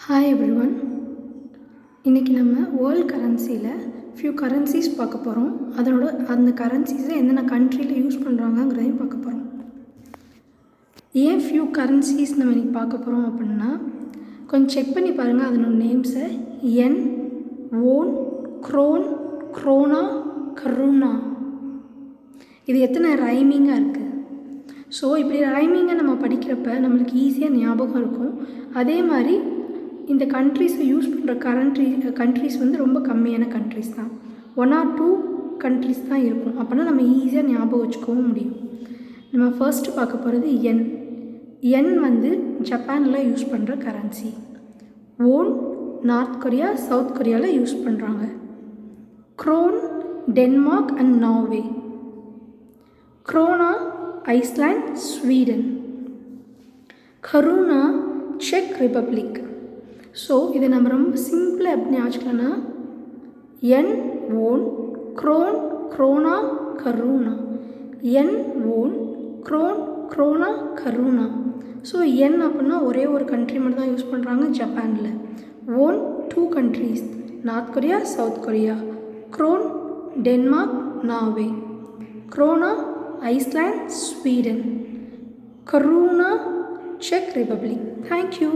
Hi everyone. இன்றைக்கி நம்ம world கரன்சியில் few currencies பார்க்க போகிறோம். அந்த கரன்சிஸை எந்தெந்த கண்ட்ரியில் யூஸ் பண்ணுறாங்கங்கிறதையும் பார்க்க போகிறோம். ஏன் ஃபியூ கரன்சிஸ் நம்ம இன்றைக்கி பார்க்க போகிறோம் அப்படின்னா, கொஞ்சம் செக் பண்ணி பாருங்கள் அதனோட நேம்ஸை. என், ஓன், க்ரோன், க்ரோனா, கருணா. இது எத்தனை ரைமிங்காக இருக்குது. ஸோ இப்படி ரைமிங்கை நம்ம படிக்கிறப்ப நம்மளுக்கு ஈஸியாக ஞாபகம் இருக்கும். அதே மாதிரி இந்த கண்ட்ரிஸை யூஸ் பண்ணுற கண்ட்ரிஸ் வந்து ரொம்ப கம்மியான கண்ட்ரிஸ் தான். 1 or 2 கண்ட்ரிஸ் தான் இருக்கும். அப்போனா நம்ம ஈஸியாக ஞாபகம் வச்சுக்கவும் முடியும். நம்ம ஃபர்ஸ்ட்டு பார்க்க போகிறது என். என் வந்து ஜப்பானில் யூஸ் பண்ணுற currency. Won north Korea, south கொரியாவில் யூஸ் பண்ணுறாங்க. Krone Denmark and Norway. Krona Iceland, Sweden. Koruna செக் ரிப்பப்ளிக். ஸோ இதை நம்ம ரொம்ப சிம்பிளாக எப்படி ஆச்சுக்கலாம்னா, yen won, krone, krona, koruna. Yen won, krone, krona, koruna. So yen அப்படின்னா ஒரே ஒரு கண்ட்ரி மட்டும் தான் யூஸ் பண்ணுறாங்க ஜப்பானில். Won 2 countries, north Korea, south Korea. Krone Denmark, Norway. Krona Iceland, Sweden. Koruna செக் ரிப்பப்ளிக். தேங்க்யூ.